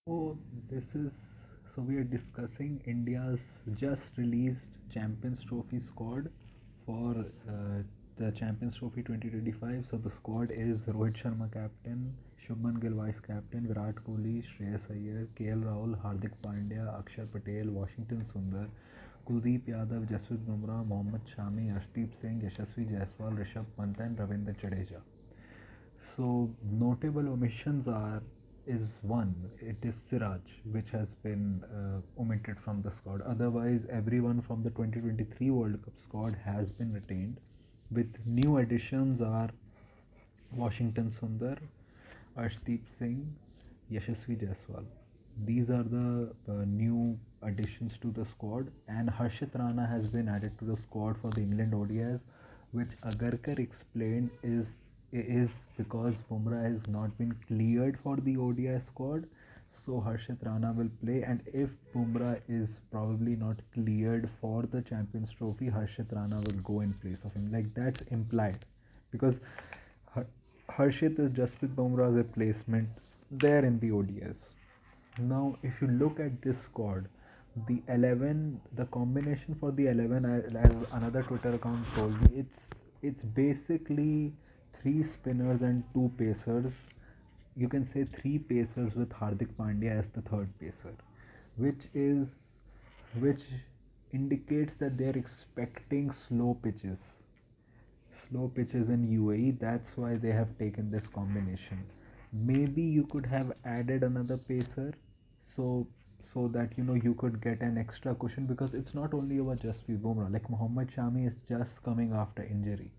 So this is so we are discussing India's just released Champions Trophy squad for the Champions Trophy 2025. So the squad is Rohit Sharma captain, Shubman Gill vice captain, Virat Kohli, Shreyas Iyer, KL Rahul, Hardik Pandya, Akshar Patel, Washington Sundar, Kuldeep Yadav, Jasprit Bumrah, Mohammad Shami, Arshdeep Singh, Yashasvi Jaiswal, Rishabh Pant and Ravindra Jadeja. So notable omissions are is one, it is Siraj, which has been omitted from the squad. Otherwise, everyone from the 2023 World Cup squad has been retained. With new additions are Washington Sundar, Arshdeep Singh, Yashasvi Jaiswal. These are the new additions to the squad, and Harshit Rana has been added to the squad for the England ODIs, which Agarkar explained is because Bumrah has not been cleared for the ODI squad. So Harshit Rana will play, and if Bumrah is probably not cleared for the Champions Trophy, Harshit Rana will go in place of him. Like that's implied, because Harshit is Jasprit Bumrah's replacement there in the ODS. Now, if you look at this squad, the 11, the combination for the 11, as another Twitter account told me, it's basically three spinners and two pacers. You can say three pacers with Hardik Pandya as the third pacer, which is which indicates that they're expecting slow pitches in UAE. That's why they have taken this combination. Maybe you could have added another pacer, so that you could get an extra cushion, because it's not only about Jasprit Bumrah. Like Mohammad Shami is just coming after injury.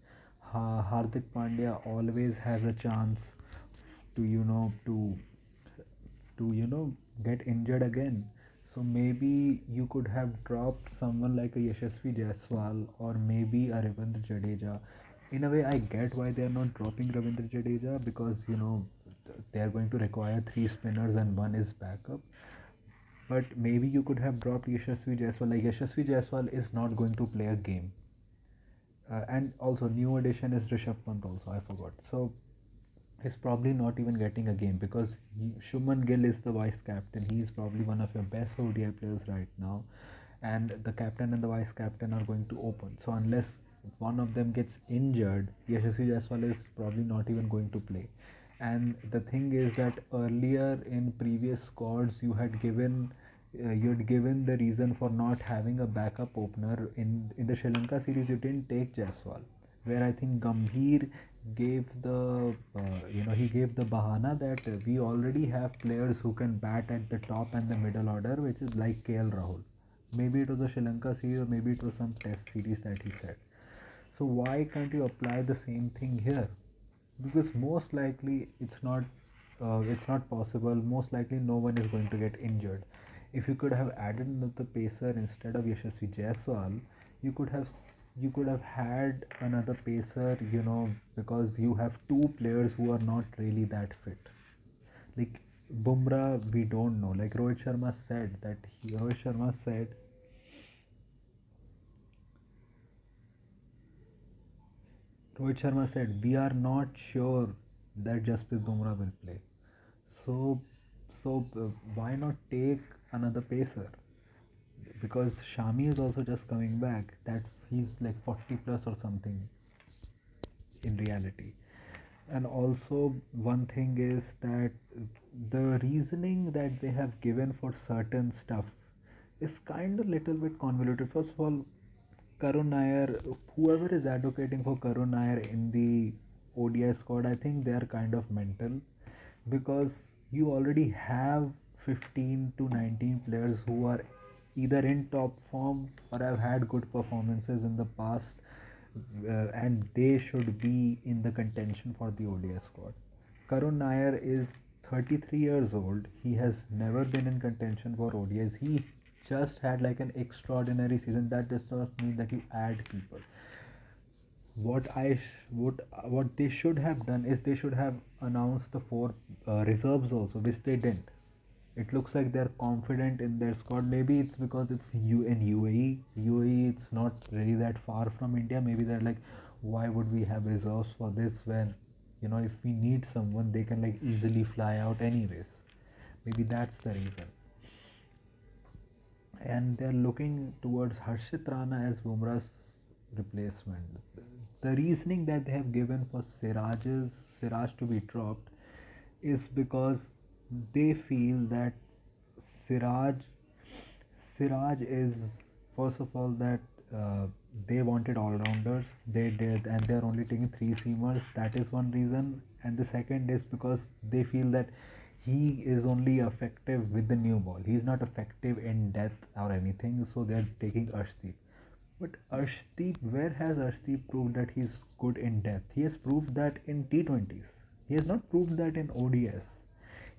Hardik Pandya always has a chance to get injured again. So maybe you could have dropped someone like a Yashasvi Jaiswal or maybe a Ravindra Jadeja. In a way, I get why they are not dropping Ravindra Jadeja, because they are going to require three spinners and one is backup. But maybe you could have dropped Yashasvi Jaiswal. Like Yashasvi Jaiswal is not going to play a game. And also new addition is Rishabh Pant also. I forgot. So he's probably not even getting a game, because Shubman Gill is the vice captain. He is probably one of your best ODI players right now, and the captain and the vice captain are going to open. So unless one of them gets injured, Yashasvi Jaiswal is probably not even going to play. And the thing is that earlier in previous squads, you had given the reason for not having a backup opener. In the Sri Lanka series, you didn't take Jaiswal, where I think Gambhir gave he gave the bahana that we already have players who can bat at the top and the middle order, which is like KL Rahul. Maybe it was a Sri Lanka series, or maybe it was some test series that he said. So why can't you apply the same thing here? Because most likely it's not possible. Most likely no one is going to get injured. If you could have added another pacer instead of Yashasvi Jaiswal, you could have you could have had another pacer, because you have two players who are not really that fit. Like Bumrah, we don't know. Like Rohit Sharma said we are not sure that Jasprit Bumrah will play. So, why not take another pacer? Because Shami is also just coming back. That he's like 40 plus or something in reality. And also, one thing is that the reasoning that they have given for certain stuff is kind of little bit convoluted. First of all, Karun Nair, whoever is advocating for Karun Nair in the ODI squad, I think they are kind of mental, because you already have 15 to 19 players who are either in top form or have had good performances in the past, and they should be in the contention for the ODI squad. Karun Nair is 33 years old. He has never been in contention for ODIs. He just had like an extraordinary season. That does not mean that you add people. What they should have done is they should have announced the four reserves also, which they didn't. It looks like they're confident in their squad. Maybe it's because it's in UAE. UAE, it's not really that far from India. Maybe they're like, why would we have reserves for this when, if we need someone, they can like easily fly out anyways. Maybe that's the reason. And they're looking towards Harshit Rana as Bumrah's replacement. The reasoning that they have given for Siraj to be dropped is because they feel that Siraj Siraj is, first of all, that they wanted all rounders. They did, and they're only taking three seamers. That is one reason. And the second is because they feel that he is only effective with the new ball. He's not effective in depth or anything. So they're taking Arshdeep. But Arshdeep, where has Arshdeep proved that he's good in depth? He has proved that in T20s. He has not proved that in ODS.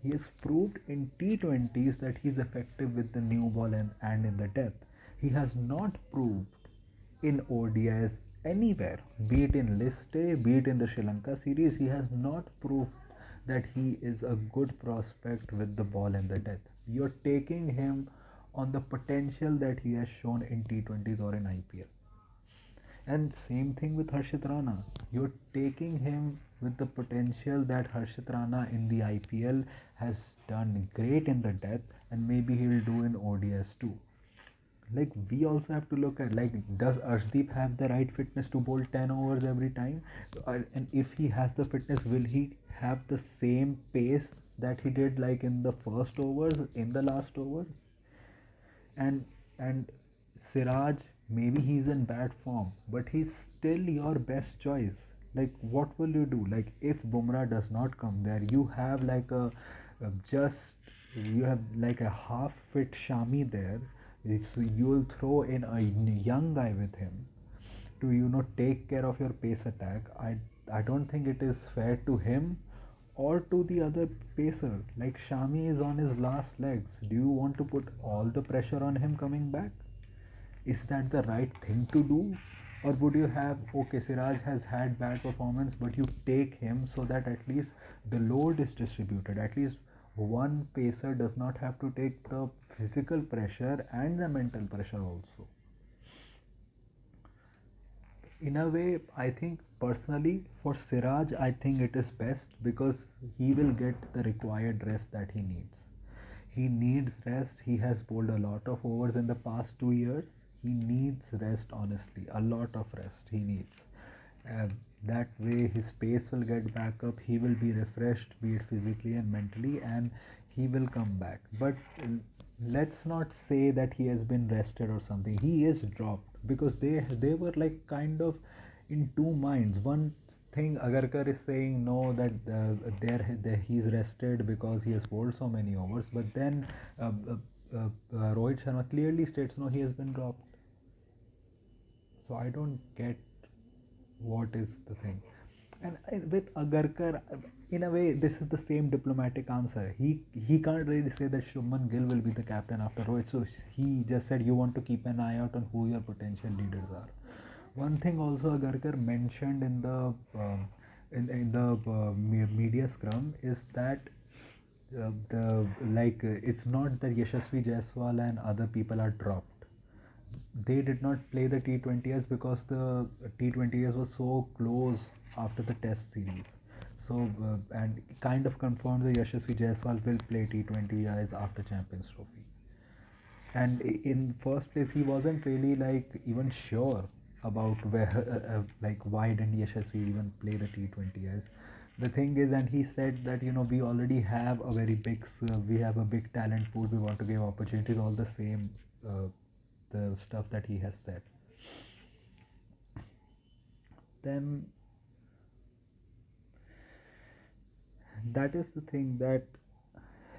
He has proved in T20s that he's effective with the new ball and in the depth. He has not proved in ODS anywhere, be it in List A, be it in the Sri Lanka series. He has not proved that he is a good prospect with the ball and the depth. You're taking him on the potential that he has shown in T20s or in IPL. And same thing with Harshit Rana. You're taking him with the potential that Harshit Rana in the IPL has done great in the depth, and maybe he'll do in ODS too. Like, we also have to look at, like, does Arshdeep have the right fitness to bowl 10 overs every time? And if he has the fitness, will he have the same pace that he did like in the first overs, in the last overs? And Siraj, maybe he's in bad form, but he's still your best choice. Like, what will you do? Like, if Bumrah does not come there, you have like a just you have like a half fit Shami there. So you'll throw in a young guy with him to take care of your pace attack. I don't think it is fair to him or to the other pacer. Like, Shami is on his last legs. Do you want to put all the pressure on him coming back? Is that the right thing to do? Or would you have, okay, Siraj has had bad performance, but you take him so that at least the load is distributed. At least one pacer does not have to take the physical pressure and the mental pressure also. In a way, I think personally for Siraj, I think it is best because he will get the required rest that he needs. He needs rest. He has bowled a lot of overs in the past 2 years. He needs rest, honestly, a lot of rest he needs. uh, that way his pace will get back up, he will be refreshed, be it physically and mentally, and he will come back. But let's not say that he has been rested or something. He is dropped because they were like kind of in two minds. One thing, Agarkar is saying no, that he's rested because he has bowled so many overs, but then uh, uh, Rohit Sharma clearly states no, he has been dropped. So I don't get what is the thing. And with Agarkar, in a way, this is the same diplomatic answer. He can't really say that Shubman Gill will be the captain after Rohit. So he just said you want to keep an eye out on who your potential leaders are. One thing also Agarkar mentioned in the media scrum is that it's not that Yashasvi Jaiswal and other people are dropped. They did not play the T20s because the T20s was so close after the Test series. So and kind of confirmed the Yashasvi Jaiswal will play T20s after Champions Trophy. And in first place, he wasn't really like even sure about where like why didn't Yashasvi even play the T20s. The thing is, and he said that we already have a very big we have a big talent pool. We want to give opportunities. All the same, the stuff that he has said. Then that is the thing that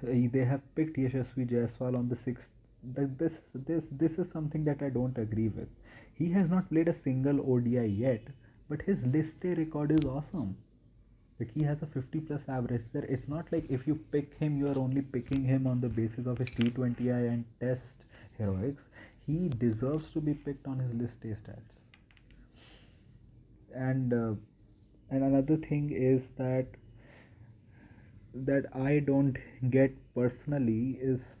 they have picked Yashasvi Jaiswal on the sixth. This is something that I don't agree with. He has not played a single ODI yet, but his list A record is awesome. Like, he has a 50 plus average there. It's not like if you pick him, you are only picking him on the basis of his T20I and Test heroics. He deserves to be picked on his list A stats. And another thing is that I don't get personally is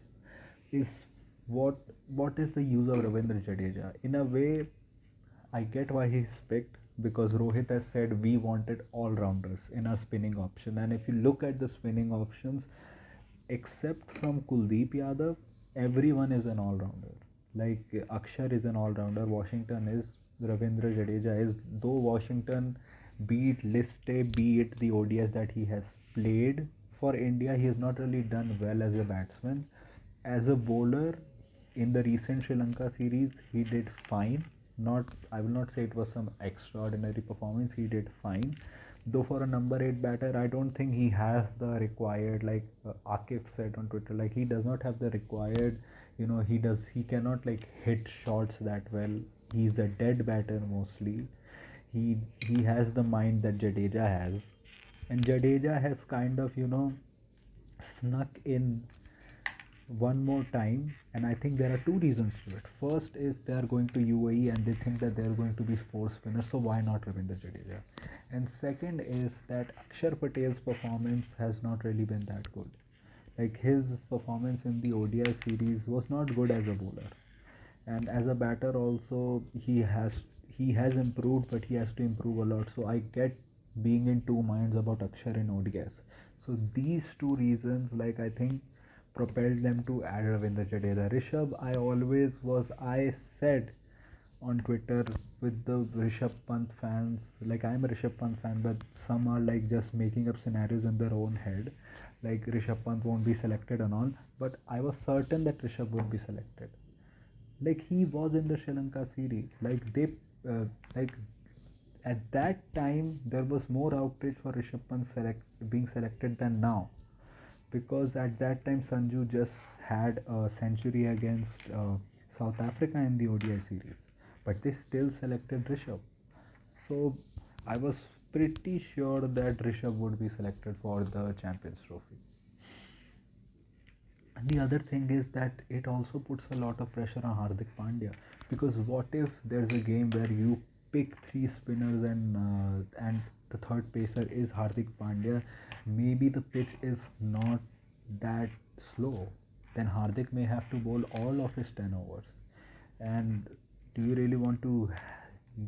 what is the use of Ravindra Jadeja? In a way, I get why he's picked because Rohit has said we wanted all rounders in our spinning option, and if you look at the spinning options, except from Kuldeep Yadav, everyone is an all-rounder. Like Akshar is an all-rounder, Washington is, Ravindra Jadeja is. Though Washington, be it List A, be it the ODIs that he has played for India, he has not really done well as a batsman. As a bowler, in the recent Sri Lanka series, he did fine. Not, I will not say it was some extraordinary performance. He did fine. Though for a number eight batter, I don't think he has the required, like Akif said on Twitter, like he does not have the required, he cannot like hit shots that well. He's a dead batter mostly. He has the mind that Jadeja has, and Jadeja has kind of snuck in one more time, and I think there are two reasons to it. First is they are going to UAE and they think that they are going to be four spinners, so why not Ravindra Jadeja? And second is that Akshar Patel's performance has not really been that good. Like his performance in the ODI series was not good as a bowler, and as a batter also he has improved, but he has to improve a lot. So I get being in two minds about Akshar in ODS. So these two reasons, like I think, propelled them to add Ravindra Jadeja. Rishabh, I said on Twitter with the Rishabh Pant fans, like I'm a Rishabh Pant fan, but some are like just making up scenarios in their own head, like Rishabh Pant won't be selected and all. But I was certain that Rishabh would be selected. Like he was in the Sri Lanka series. Like at that time there was more outrage for Rishabh Pant being selected than now, because at that time Sanju just had a century against South Africa in the ODI series, but they still selected Rishabh. So I was pretty sure that Rishabh would be selected for the Champions Trophy. And the other thing is that it also puts a lot of pressure on Hardik Pandya, because what if there's a game where you pick three spinners and the third pacer is Hardik Pandya, maybe the pitch is not that slow, then Hardik may have to bowl all of his 10 overs. And do you really want to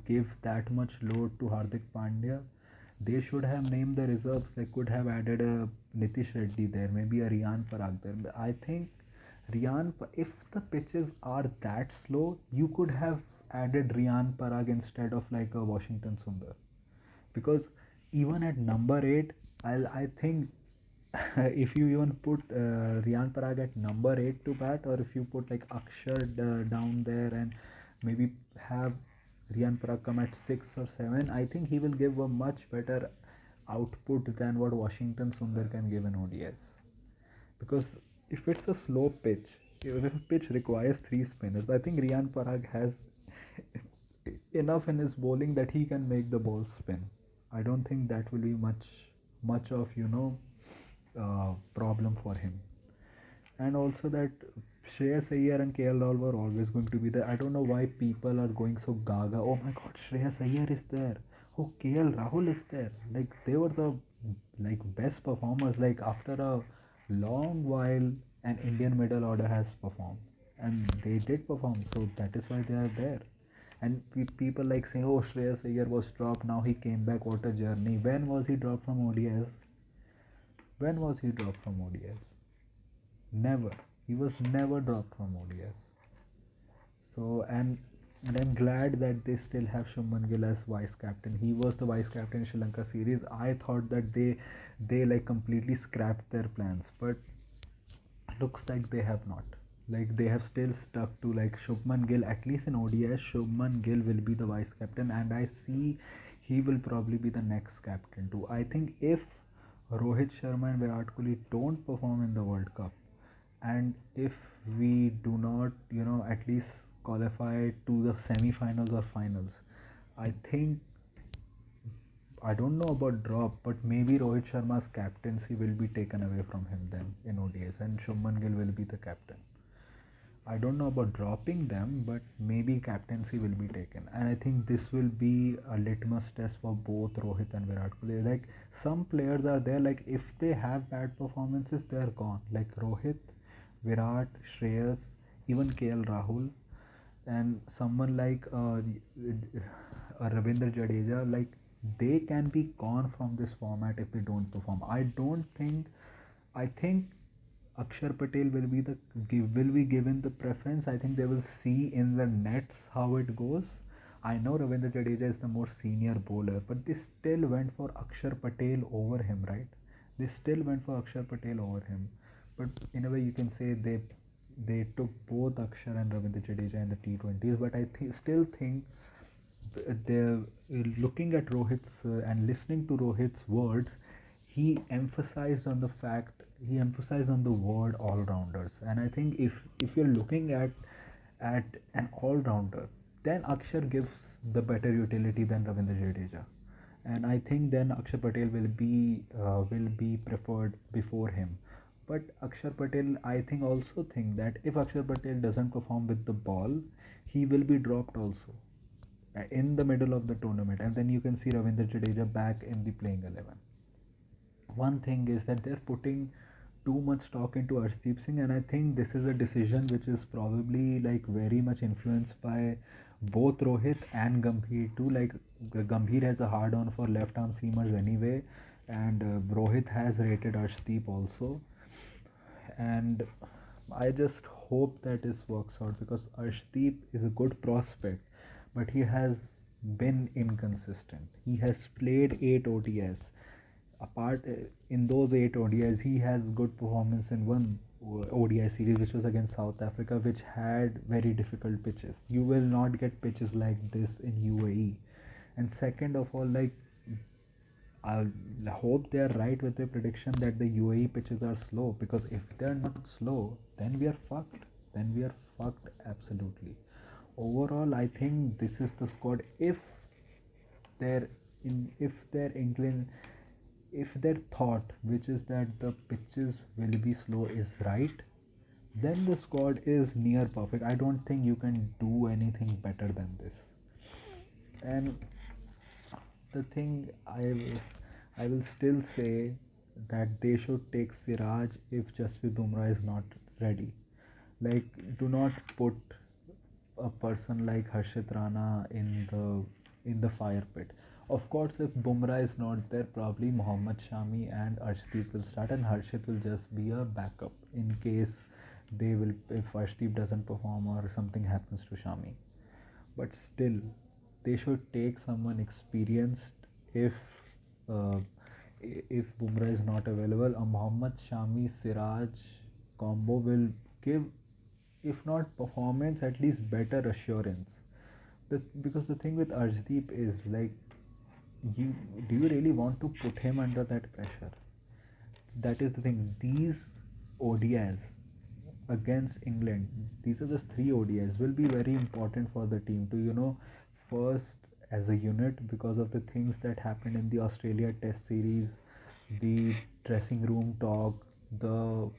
give that much load to Hardik Pandya? They should have named the reserves. They could have added a Nitish Reddy there, maybe a Riyan Parag there. I think if the pitches are that slow, you could have added Riyan Parag instead of like a Washington Sundar, because even at number 8, I think if you even put Riyan Parag at number 8 to bat, or if you put like Akshar down there and maybe have Riyan Parag come at 6 or 7, I think he will give a much better output than what Washington Sundar can give in ODS. Because if it's a slow pitch, if a pitch requires three spinners, I think Riyan Parag has enough in his bowling that he can make the ball spin. I don't think that will be much of problem for him. And also that Shreyas Iyer and KL Rahul were always going to be there. I don't know why people are going so gaga. Oh my God, Shreyas Iyer is there. Oh, KL Rahul is there. Like they were the best performers. Like after a long while, an Indian middle order has performed, and they did perform. So that is why they are there. And people like saying, "Oh, Shreyas Iyer was dropped. Now he came back. What a journey." When was he dropped from ODS? When was he dropped from ODS? Never. He was never dropped from ODS. So and I'm glad that they still have Shubman Gill as vice captain. He was the vice captain in Sri Lanka series. I thought that they like completely scrapped their plans, but looks like they have not. Like they have still stuck to like Shubman Gill, at least in ODS. Shubman Gill will be the vice captain, and I see he will probably be the next captain too. I think if Rohit Sharma and Virat Kohli don't perform in the World Cup, and if we do not, at least qualify to the semi-finals or finals, I think, I don't know about drop, but maybe Rohit Sharma's captaincy will be taken away from him then in ODIs, and Shubman Gill will be the captain. I don't know about dropping them, but maybe captaincy will be taken. And I think this will be a litmus test for both Rohit and Virat Kohli. Like some players are there, like if they have bad performances, they are gone. Like Rohit, Virat, Shreyas, even KL Rahul, and someone like Ravindra Jadeja, like they can be gone from this format if they don't perform. I don't think. I think Akshar Patel will be given the preference. I think they will see in the nets how it goes. I know Ravindra Jadeja is the more senior bowler, but they still went for Akshar Patel over him, right? They still went for Akshar Patel over him. But in a way, you can say they took both Akshar and Ravindra Jadeja in the T20s. But I still think they're looking at Rohit's and listening to Rohit's words, he emphasized on the word all rounders. And I think if you're looking at an all rounder, then Akshar gives the better utility than Ravindra Jadeja. And I think then Akshar Patel will be preferred before him. But Akshar Patel, I think also think that if Akshar Patel doesn't perform with the ball, he will be dropped also in the middle of the tournament, and then you can see Ravindra Jadeja back in the playing 11. One thing is that they're putting too much stock into Arshdeep Singh, and I think this is a decision which is probably like very much influenced by both Rohit and Gambhir too. Like Gambhir has a hard on for left arm seamers anyway, and Rohit has rated Arshdeep also, and I just hope that this works out because Arshdeep is a good prospect, but he has been inconsistent. He has played 8 ODIs. Apart in those 8 ODIs, he has good performance in one ODI series, which was against South Africa, which had very difficult pitches. You will not get pitches like this in UAE. And second of all, like I hope they are right with their prediction that the UAE pitches are slow because if they're not slow, then we are fucked. Then we are fucked absolutely. Overall, I think this is the squad. Their if their inclin if their thought, which is that the pitches will be slow, is right, then the squad is near perfect. I don't think you can do anything better than this. And the thing I will still say that they should take Siraj if Jasprit Bumrah is not ready. Like, do not put a person like Harshit Rana in the fire pit. Of course, if Bumrah is not there, probably Mohammad Shami and Arshdeep will start, and Harshit will just be a backup in case if Arshdeep doesn't perform or something happens to Shami. But still, they should take someone experienced uh, if Bumrah is not available. A Mohammad Shami Siraj combo will give, if not performance, at least better assurance. Because the thing with Arshdeep is like, you do you really want to put him under that pressure? That is the thing. These ODIs against England, these are just 3 ODIs, will be very important for the team to, first as a unit because of the things that happened in the Australia Test series, the dressing room talk, the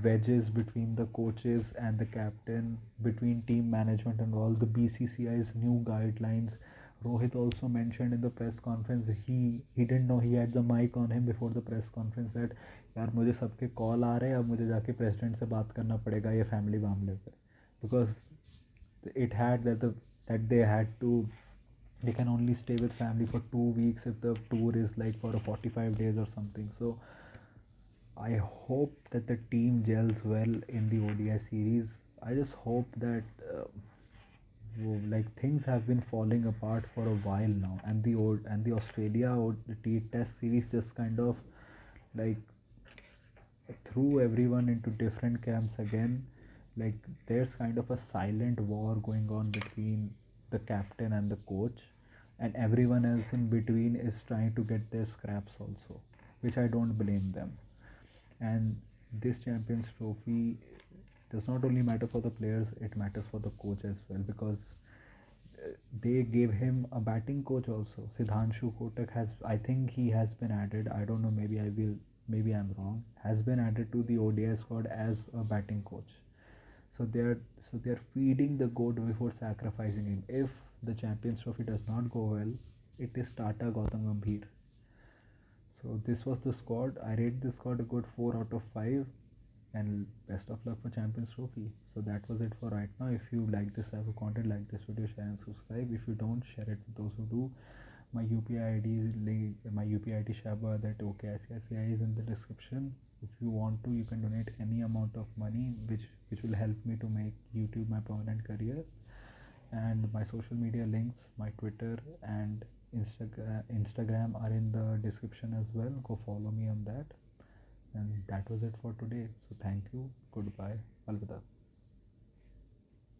wedges between the coaches and the captain, between team management and all, the BCCI's new guidelines. Rohit also mentioned in the press conference he didn't know he had the mic on him before the press conference that यार मुझे सबके call आ रहे हैं अब मुझे जाके president से बात करना पड़ेगा ये फैमिली मामले पे because it had that they had to they can only stay with family for 2 weeks if the tour is like for a 45 days or something. So I hope that the team gels well in the ODI series. I just hope that like things have been falling apart for a while now, and the Australia Test series just kind of like threw everyone into different camps again. Like there's kind of a silent war going on between the captain and the coach, and everyone else in between is trying to get their scraps also, which I don't blame them. And this Champions Trophy does not only matter for the players, it matters for the coach as well because they gave him a batting coach also. Sidhanshu Kotak has, I think he has been added. I don't know. Maybe I'm wrong. Has been added to the ODI squad as a batting coach. So they're feeding the goat before sacrificing him. If the Champions Trophy does not go well, it is Tata Gautam Gambhir. So this was the squad. I rate this squad a good 4 out of 5, and best of luck for Champions Trophy. So that was it for right now. If you like this type of content, like this video, share and subscribe. If you don't, share it with those who do. My UPI ID link, my UPI ID Shaba that OKICICI is in the description. If you want to, you can donate any amount of money which will help me to make YouTube my permanent career. And my social media links, my Twitter and Instagram are in the description as well. Go follow me on that. And that was it for today. So thank you. Goodbye. Alvida.